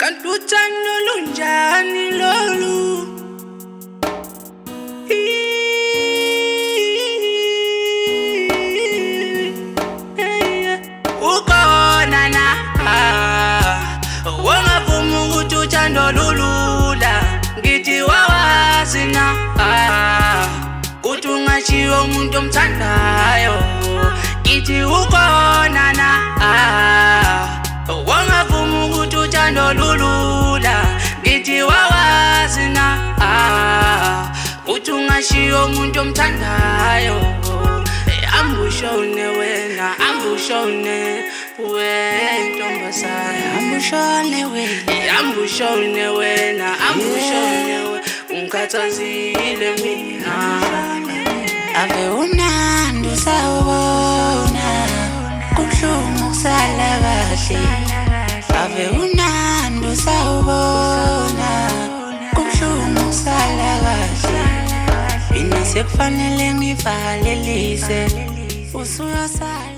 kanti uthando lunjani lolu? Ukhona na wangavuma ukuthi uthando lulula, ngithi wawazi na uthi ungashiya umuntu omthandayo, ngithi ukhona na wangavuma ukuthi uthando lulula, ngithi wawazi na uthi ungashiya umuntu omthandayo. Ambushone wena, ambushone wentombazana, Ambushone wena, ambushone wena, ambushone we, ungikhathazile mina. ave unandi usawubona, kubuhlungu kusala kahle. Ave unandi usawubona, kubuhlungu kusala kahle. Mina sekufanele ngivalelise, usuyosala.